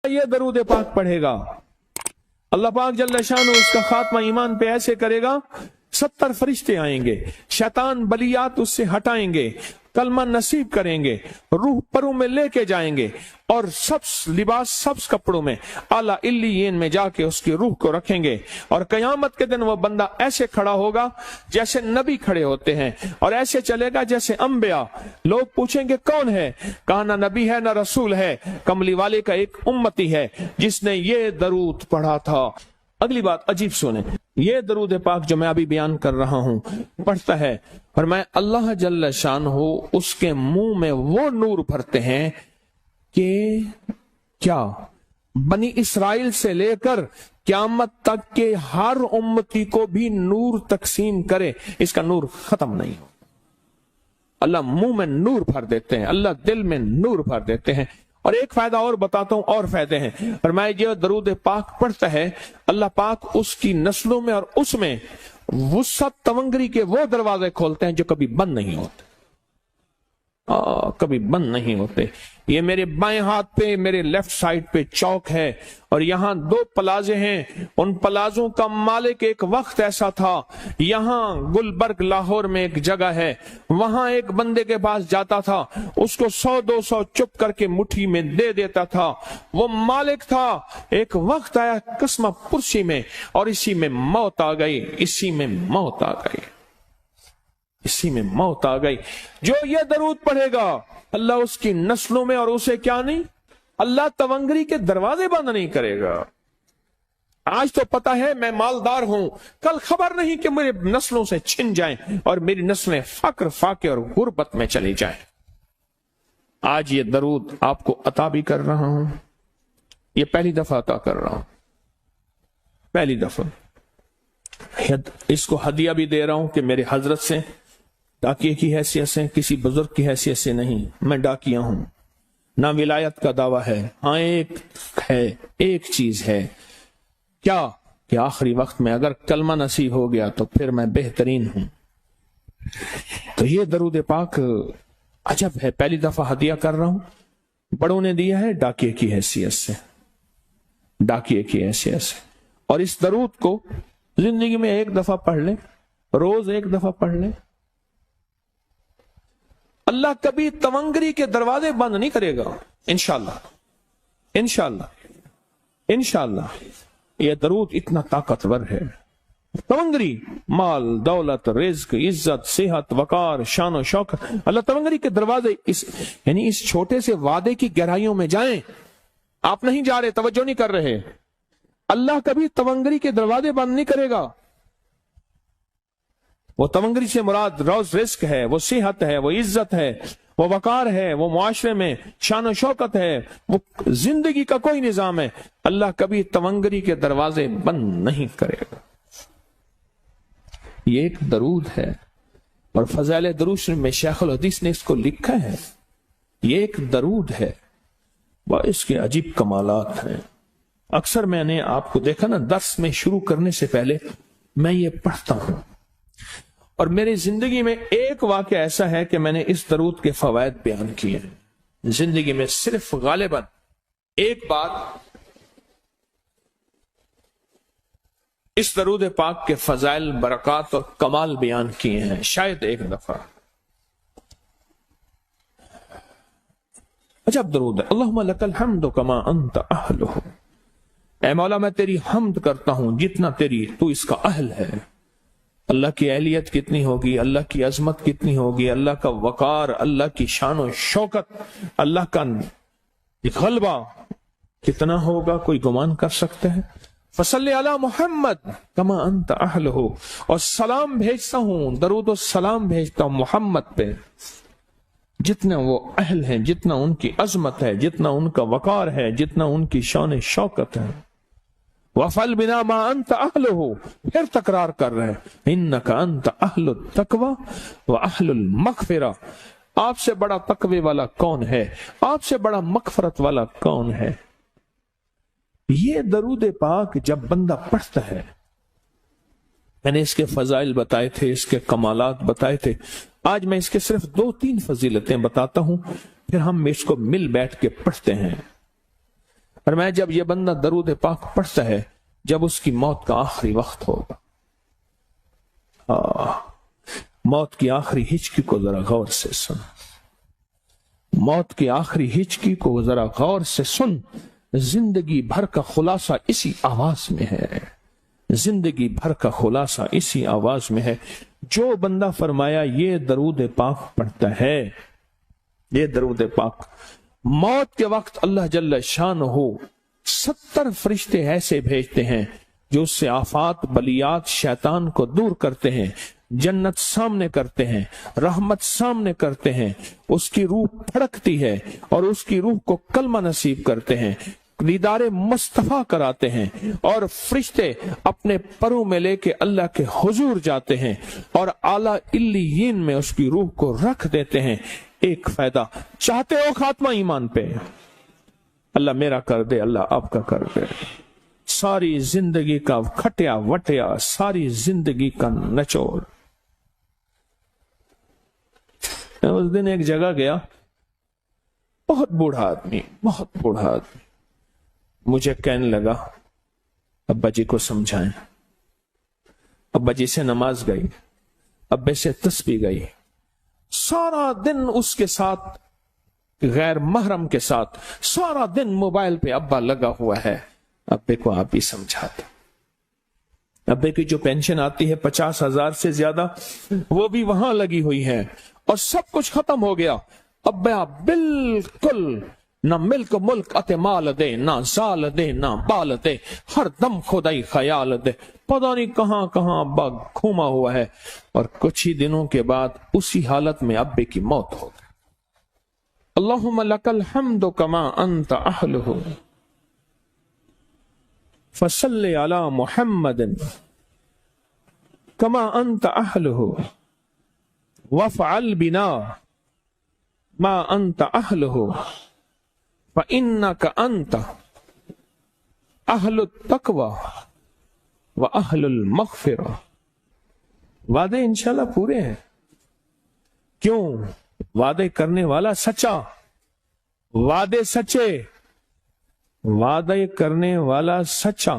یہ درود پاک پڑھے گا اللہ پاک جل شانہ اس کا خاتمہ ایمان پہ ایسے کرے گا 70 فرشتے آئیں گے، شیطان بلیات اس سے ہٹائیں گے، کلمہ نصیب کریں گے، روح پروں میں لے کے جائیں گے اور سبز لباس سبز کپڑوں میں اعلیٰ علیین میں جا کے اس کی روح کو رکھیں گے، اور قیامت کے دن وہ بندہ ایسے کھڑا ہوگا جیسے نبی کھڑے ہوتے ہیں، اور ایسے چلے گا جیسے انبیاء۔ لوگ پوچھیں گے کون ہے؟ کہا نہ نبی ہے نہ رسول ہے، کملی والے کا ایک امتی ہے جس نے یہ درود پڑھا تھا۔ اگلی بات عجیب سنیں، یہ درود پاک جو میں ابھی بیان کر رہا ہوں پڑھتا ہے، فرمایا اللہ جل شانہ اس کے منہ میں وہ نور بھرتے ہیں کہ کیا بنی اسرائیل سے لے کر قیامت تک کے ہر امتی کو بھی نور تقسیم کرے، اس کا نور ختم نہیں ہو۔ اللہ منہ میں نور بھر دیتے ہیں، اللہ دل میں نور بھر دیتے ہیں۔ اور ایک فائدہ اور بتاتا ہوں، اور فائدے ہیں۔ فرمایا جو درود پاک پڑھتا ہے اللہ پاک اس کی نسلوں میں اور اس میں وسعت تونگری کے وہ دروازے کھولتے ہیں جو کبھی بند نہیں ہوتے، کبھی بند نہیں ہوتے۔ یہ میرے بائیں ہاتھ پہ میرے لیفٹ سائڈ پہ چوک ہے، اور یہاں 2 پلازے ہیں، ان پلازوں کا مالک ایک وقت ایسا تھا، یہاں گلبرگ لاہور میں ایک جگہ ہے، وہاں ایک بندے کے پاس جاتا تھا، اس کو 100-200 چپ کر کے مٹھی میں دے دیتا تھا، وہ مالک تھا۔ ایک وقت آیا قسمہ پرسی میں، اور اسی میں موت آ گئی، اسی میں موت آ گئی، اسی میں موت آ گئی۔ جو یہ درود پڑھے گا اللہ اس کی نسلوں میں اور اسے کیا نہیں، اللہ تونگری کے دروازے بند نہیں کرے گا۔ آج تو پتا ہے میں مالدار ہوں، کل خبر نہیں کہ میرے نسلوں سے چھن جائیں اور میری نسلیں فقر فاقے اور غربت میں چلی جائیں۔ آج یہ درود آپ کو عطا بھی کر رہا ہوں، یہ پہلی دفعہ عطا کر رہا ہوں، پہلی دفعہ۔ اس کو ہدیہ بھی دے رہا ہوں کہ میرے حضرت سے، ڈاکیے کی حیثیت سے، کسی بزرگ کی حیثیت سے نہیں، میں ڈاکیا ہوں، نہ ولایت کا دعویٰ ہے۔ ہاں ایک چیز ہے، کیا کہ آخری وقت میں اگر کلمہ نصیب ہو گیا تو پھر میں بہترین ہوں۔ تو یہ درود پاک عجب ہے، پہلی دفعہ ہدیہ کر رہا ہوں، بڑوں نے دیا ہے ڈاکیے کی حیثیت سے، ڈاکیے کی حیثیت سے۔ اور اس درود کو زندگی میں ایک دفعہ پڑھ لیں، روز ایک دفعہ پڑھ لیں، اللہ کبھی تونگری کے دروازے بند نہیں کرے گا، انشاءاللہ انشاءاللہ انشاءاللہ۔ یہ درود اتنا طاقتور ہے، تونگری، مال، دولت، رزق، عزت، صحت، وقار، شان و شوکت، اللہ تونگری کے دروازے یعنی اس چھوٹے سے وعدے کی گہرائیوں میں جائیں۔ آپ نہیں جا رہے، توجہ نہیں کر رہے، اللہ کبھی تونگری کے دروازے بند نہیں کرے گا۔ وہ تونگری سے مراد روز رزق ہے، وہ صحت ہے، وہ عزت ہے، وہ وقار ہے، وہ معاشرے میں شان و شوکت ہے، وہ زندگی کا کوئی نظام ہے، اللہ کبھی تونگری کے دروازے بند نہیں کرے گا۔ یہ ایک درود ہے، اور فضائل درود شریف میں شیخ الحدیث نے اس کو لکھا ہے، یہ ایک درود ہے، اس کے عجیب کمالات ہیں۔ اکثر میں نے آپ کو دیکھا نا، درس میں شروع کرنے سے پہلے میں یہ پڑھتا ہوں، اور میری زندگی میں ایک واقعہ ایسا ہے کہ میں نے اس درود کے فوائد بیان کیے ہیں، زندگی میں صرف غالباً ایک بات اس درود پاک کے فضائل، برکات اور کمال بیان کیے ہیں، شاید ایک دفعہ۔ عجب درود ہے، اللہم لک الحمد کما انت اہلہ، اے مولا میں تیری حمد کرتا ہوں جتنا تو اس کا اہل ہے۔ اللہ کی اہلیت کتنی ہوگی، اللہ کی عظمت کتنی ہوگی، اللہ کا وقار، اللہ کی شان و شوکت، اللہ کا غلبہ کتنا ہوگا، کوئی گمان کر سکتے ہیں؟ فصلی علی محمد کما انت اہلہ، اور سلام بھیجتا ہوں، درود و سلام بھیجتا ہوں محمد پہ جتنا وہ اہل ہیں، جتنا ان کی عظمت ہے، جتنا ان کا وقار ہے، جتنا ان کی شان شوکت ہے۔ وَفَلْ بِنَا مَا أَنْتَ أَهْلُهُ، پھر تکرار کر رہے ہیں، إِنَّكَ أَنْتَ أَهْلُ التَّقْوَى وَأَهْلُ الْمَغْفِرَةِ، آپ سے بڑا تقوی والا کون ہے، آپ سے بڑا مغفرت والا کون ہے۔ یہ درود پاک جب بندہ پڑھتا ہے، میں نے اس کے فضائل بتائے تھے، اس کے کمالات بتائے تھے، آج میں اس کے صرف 2-3 فضیلتیں بتاتا ہوں، پھر ہم اس کو مل بیٹھ کے پڑھتے ہیں۔ اور میں جب یہ بندہ درود پاک پڑھتا ہے جب اس کی موت کا آخری وقت ہوگا، موت کی آخری ہچکی کو ذرا غور سے سن، موت کی آخری ہچکی کو ذرا غور سے سن، زندگی بھر کا خلاصہ اسی آواز میں ہے، زندگی بھر کا خلاصہ اسی آواز میں ہے۔ جو بندہ فرمایا یہ درود پاک پڑھتا ہے، یہ درود پاک، موت کے وقت اللہ جل شانہ 70 فرشتے ایسے بھیجتے ہیں جو اس سے آفات بلیات شیطان کو دور کرتے ہیں، جنت سامنے کرتے ہیں، رحمت سامنے کرتے ہیں، اس کی روح پھڑکتی ہے اور اس کی روح کو کلمہ نصیب کرتے ہیں، دیدار مصطفیٰ کراتے ہیں، اور فرشتے اپنے پروں میں لے کے اللہ کے حضور جاتے ہیں اور اعلیٰ علیین میں اس کی روح کو رکھ دیتے ہیں۔ ایک فائدہ چاہتے ہو خاتمہ ایمان پہ، اللہ میرا کر دے، اللہ آپ کا کر دے، ساری زندگی کا کھٹیا وٹیا، ساری زندگی کا نچوڑ۔ میں اس دن ایک جگہ گیا، بہت بوڑھا آدمی، بہت بوڑھا آدمی، مجھے کہنے لگا ابا جی کو سمجھائیں۔ ابا جی سے نماز گئی، ابے سے تسبیح گئی، سارا دن اس کے ساتھ غیر محرم کے ساتھ سارا دن موبائل پہ ابا لگا ہوا ہے۔ ابے کو آپ ہی سمجھاتے، ابے کی جو پینشن آتی ہے 50,000 سے زیادہ، وہ بھی وہاں لگی ہوئی ہے اور سب کچھ ختم ہو گیا۔ ابا بالکل نہ ملک ملک اتے مال دے، نہ زال دے، نہ بال دے، ہر دم خدائی خیال دے، پتہ نہیں کہاں کہاں ابا گھوما ہوا ہے۔ اور کچھ ہی دنوں کے بعد اسی حالت میں ابے کی موت ہو گئی۔ اللہم لک الحمد کما انت اہلہ فصلی علی محمد کما انت اہلہ وافعل بنا ما انت اہلہ فإنک انت اہل التقوی واہل المغفرہ۔ وعدے انشاءاللہ پورے ہیں، کیوں؟ وعدے کرنے والا سچا، وعدے سچے، وعدے کرنے والا سچا۔